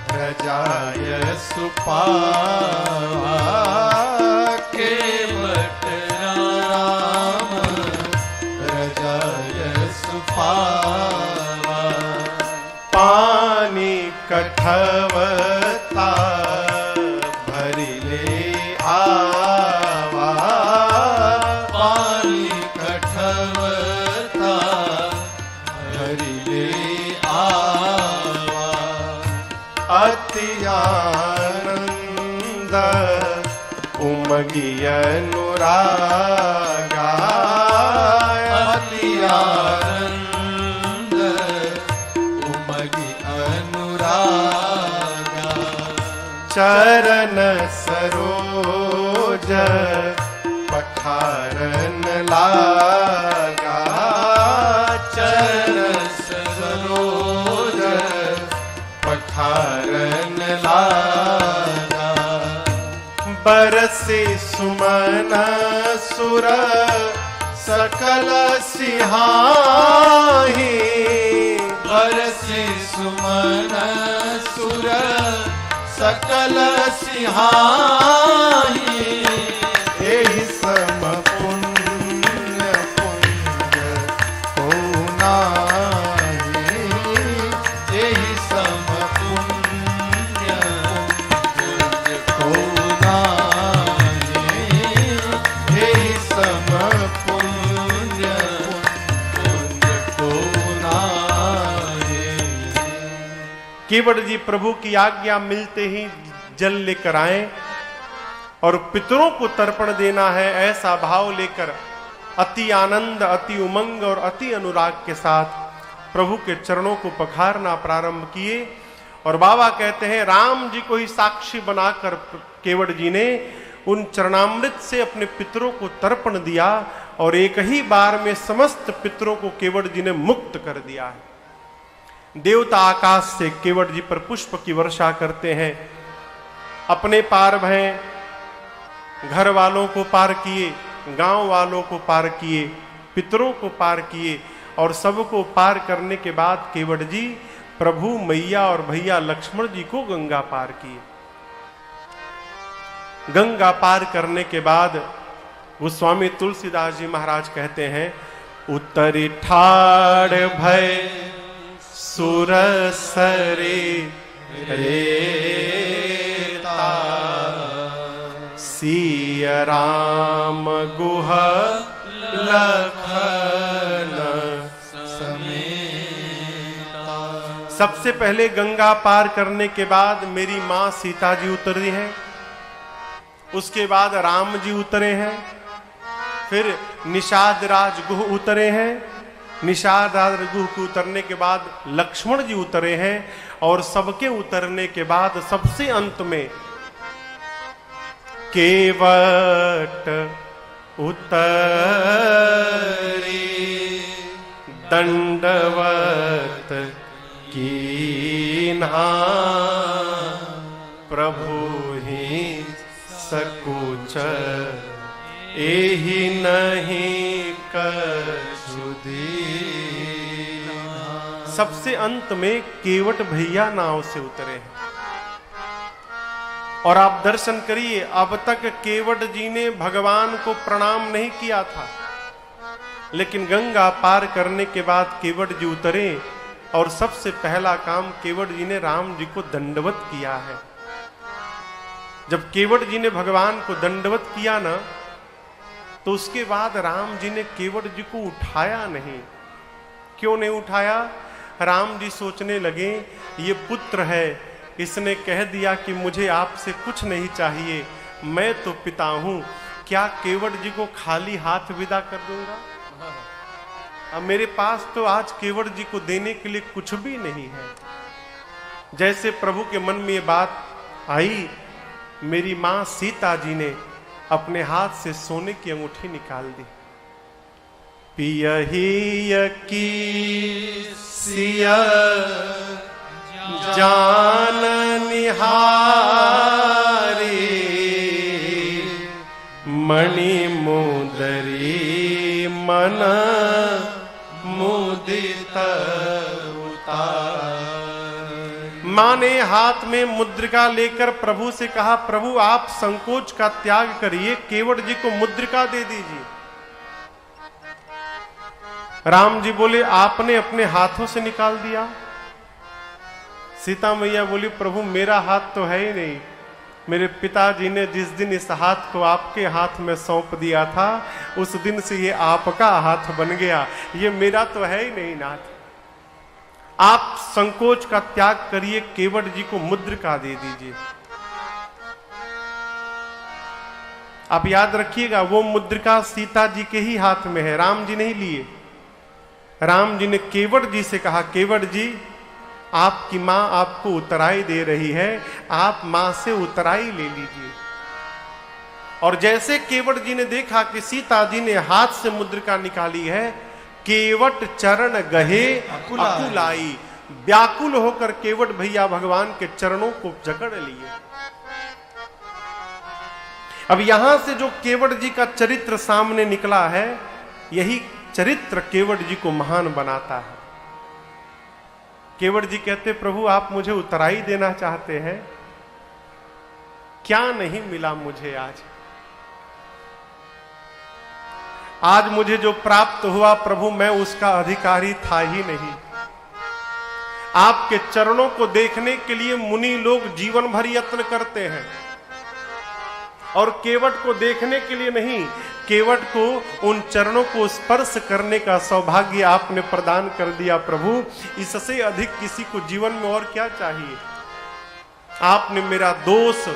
प्रजाय सुपावा, केवट राम प्रजाय सुपावा।
पानी कठवता भरिले आवा,
पानी कठवता भरिले आवा।
अति आनंद उमगी अनुरागा,
अति आनंद उमगी अनुरागा।
चरण सरोज पखारन लागा,
चरण सरोज पखारन लागा।
बरसे सुमन सुर सकल सिहाही,
बरसे सुमन सुर सकल सिहाही।
एहि सम पुण्य पुंज को नाही,
एहि सम पुण्य पुंज को नाही। एहि सम पुण्य पुंज को नाही।
केवट जी प्रभु की आज्ञा मिलते ही जल लेकर आए और पितरों को तर्पण देना है, ऐसा भाव लेकर अति आनंद, अति उमंग और अति अनुराग के साथ प्रभु के चरणों को पखारना प्रारंभ किए। और बाबा कहते हैं राम जी को ही साक्षी बनाकर केवट जी ने उन चरणामृत से अपने पितरों को तर्पण दिया और एक ही बार में समस्त पितरों को केवट जी ने मुक्त कर दिया है। देवता आकाश से केवट जी पर पुष्प की वर्षा करते हैं। अपने पार भय, घर वालों को पार किए, गांव वालों को पार किए, पितरों को पार किए और सबको पार करने के बाद केवट जी प्रभु, मैया और भैया लक्ष्मण जी को गंगा पार किए। गंगा पार करने के बाद गोस्वामी तुलसीदास जी महाराज कहते हैं उत्तरी ठाड़ भय सुरसरे रेता, सिय राम गुह लखन
समेता।
सबसे पहले गंगा पार करने के बाद मेरी मां सीता जी उतरी हैं, उसके बाद राम जी उतरे हैं, फिर निषाद राज गुह उतरे हैं, निषाद राज गुह के उतरने के बाद लक्ष्मण जी उतरे हैं, और सबके उतरने के बाद सबसे अंत में केवट उतरी दंडवत कीन्हा, प्रभु ही सकुच एहि नहीं कछु दीन्हा। सबसे अंत में केवट भैया नाव से उतरे हैं। और आप दर्शन करिए, अब तक केवट जी ने भगवान को प्रणाम नहीं किया था, लेकिन गंगा पार करने के बाद केवट जी उतरे और सबसे पहला काम केवट जी ने राम जी को दंडवत किया है। जब केवट जी ने भगवान को दंडवत किया ना, तो उसके बाद राम जी ने केवट जी को उठाया नहीं। क्यों नहीं उठाया? राम जी सोचने लगे ये पुत्र है, इसने कह दिया कि मुझे आपसे कुछ नहीं चाहिए, मैं तो पिता हूं, क्या केवट जी को खाली हाथ विदा कर दूंगा? अब मेरे पास तो आज केवट जी को देने के लिए कुछ भी नहीं है। जैसे प्रभु के मन में ये बात आई, मेरी मां सीता जी ने अपने हाथ से सोने की अंगूठी निकाल दी। पियहि की सिया जान निहारी, मणि मुदरी मन मुदित उतार। मां ने हाथ में मुद्रिका लेकर प्रभु से कहा, प्रभु आप संकोच का त्याग करिए, केवट जी को मुद्रिका दे दीजिए। राम जी बोले, आपने अपने हाथों से निकाल दिया? सीता मैया बोली, प्रभु मेरा हाथ तो है ही नहीं, मेरे पिताजी ने जिस दिन इस हाथ को आपके हाथ में सौंप दिया था, उस दिन से ये आपका हाथ बन गया, ये मेरा तो है ही नहीं नाथ। आप संकोच का त्याग करिए, केवट जी को मुद्रिका दे दीजिए। आप याद रखिएगा, वो मुद्रिका सीता जी के ही हाथ में है, राम जी नहीं लिए। राम जी ने केवट जी से कहा, केवट जी आपकी मां आपको उतराई दे रही है, आप मां से उतराई ले लीजिए। और जैसे केवट जी ने देखा कि सीता जी ने हाथ से मुद्रिका निकाली है, केवट चरण गहे अकुलाई, व्याकुल होकर केवट भैया भगवान के चरणों को जकड़ लिए। अब यहां से जो केवट जी का चरित्र सामने निकला है, यही चरित्र केवट जी को महान बनाता है। केवट जी कहते, प्रभु आप मुझे उतराई देना चाहते हैं, क्या नहीं मिला मुझे आज? आज मुझे जो प्राप्त हुआ प्रभु, मैं उसका अधिकारी था ही नहीं। आपके चरणों को देखने के लिए मुनि लोग जीवन भर यत्न करते हैं, और केवट को देखने के लिए नहीं, केवट को उन चरणों को स्पर्श करने का सौभाग्य आपने प्रदान कर दिया प्रभु। इससे अधिक किसी को जीवन में और क्या चाहिए? आपने मेरा दोष,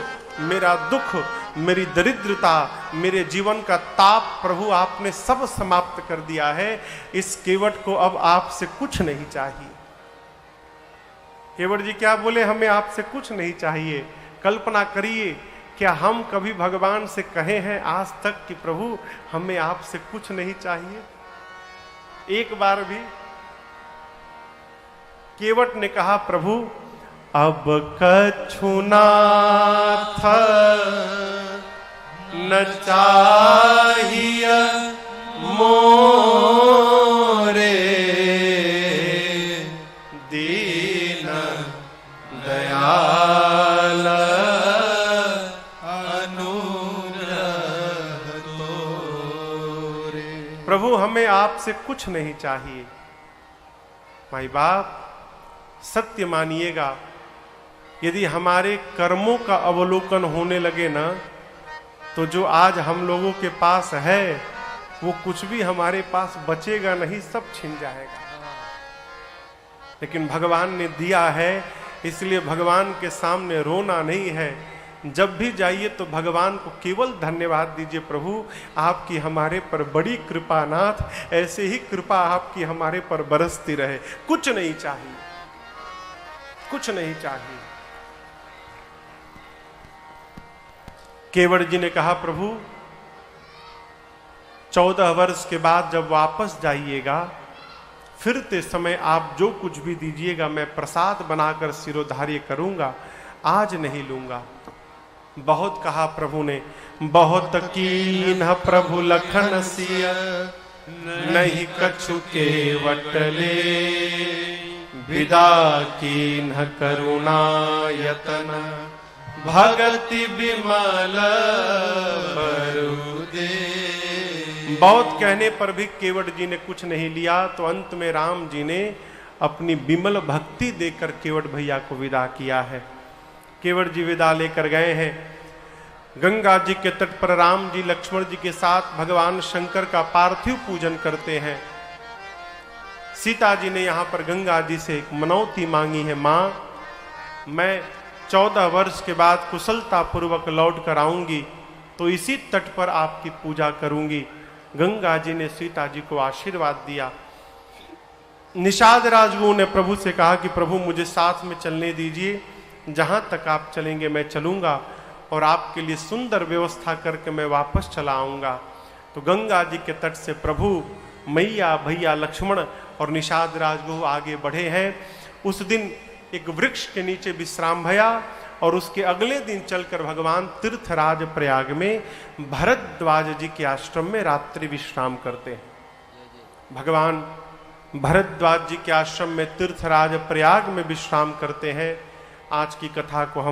मेरा दुख, मेरी दरिद्रता, मेरे जीवन का ताप प्रभु आपने सब समाप्त कर दिया है। इस केवट को अब आपसे कुछ नहीं चाहिए। केवट जी क्या बोले? हमें आपसे कुछ नहीं चाहिए। कल्पना करिए, क्या हम कभी भगवान से कहे हैं आज तक कि प्रभु हमें आपसे कुछ नहीं चाहिए? एक बार भी? केवट ने कहा, प्रभु अब कछु नाथ न चाहिए मोरे, दीन दयाल अनुग्रह तोरे। प्रभु हमें आपसे कुछ नहीं चाहिए। भाई बाप, सत्य मानिएगा, यदि हमारे कर्मों का अवलोकन होने लगे ना, तो जो आज हम लोगों के पास है वो कुछ भी हमारे पास बचेगा नहीं, सब छिन जाएगा। लेकिन भगवान ने दिया है, इसलिए भगवान के सामने रोना नहीं है। जब भी जाइए तो भगवान को केवल धन्यवाद दीजिए, प्रभु आपकी हमारे पर बड़ी कृपा नाथ, ऐसे ही कृपा आपकी हमारे पर बरसती रहे। कुछ नहीं चाहिए, कुछ नहीं चाहिए। केवट जी ने कहा, प्रभु 14 वर्ष के बाद जब वापस जाइएगा, फिरते समय आप जो कुछ भी दीजिएगा मैं प्रसाद बनाकर सिरोधार्य करूंगा, आज नहीं लूंगा। बहुत कहा प्रभु ने, बहुत कीन्ह प्रभु लखन सिय, नहीं कछु केवट ले, विदा कीन्ह करुणा यतन, भगति विमल बरु दे। बहुत कहने पर भी केवट जी ने कुछ नहीं लिया, तो अंत में राम जी ने अपनी विमल भक्ति देकर केवट भैया को विदा किया है। केवट जी विदा लेकर गए हैं। गंगा जी के तट पर राम जी लक्ष्मण जी के साथ भगवान शंकर का पार्थिव पूजन करते हैं। सीता जी ने यहाँ पर गंगा जी से एक मनौती मांगी है, माँ मैं 14 वर्ष के बाद कुशलता पूर्वक लौट कर आऊंगी तो इसी तट पर आपकी पूजा करूंगी। गंगा जी ने सीता जी को आशीर्वाद दिया। निषाद राजगुरु ने प्रभु से कहा कि प्रभु मुझे साथ में चलने दीजिए, जहां तक आप चलेंगे मैं चलूंगा और आपके लिए सुंदर व्यवस्था करके मैं वापस चला आऊंगा। तो गंगा जी के तट से प्रभु, मैया, भैया लक्ष्मण और निषाद राजगुरु आगे बढ़े हैं। उस दिन एक वृक्ष के नीचे विश्राम भया और उसके अगले दिन चलकर भगवान तीर्थराज प्रयाग में भरद्वाज जी के आश्रम में रात्रि विश्राम करते हैं। भगवान भरद्वाज जी के आश्रम में तीर्थराज प्रयाग में विश्राम करते हैं। आज की कथा को हम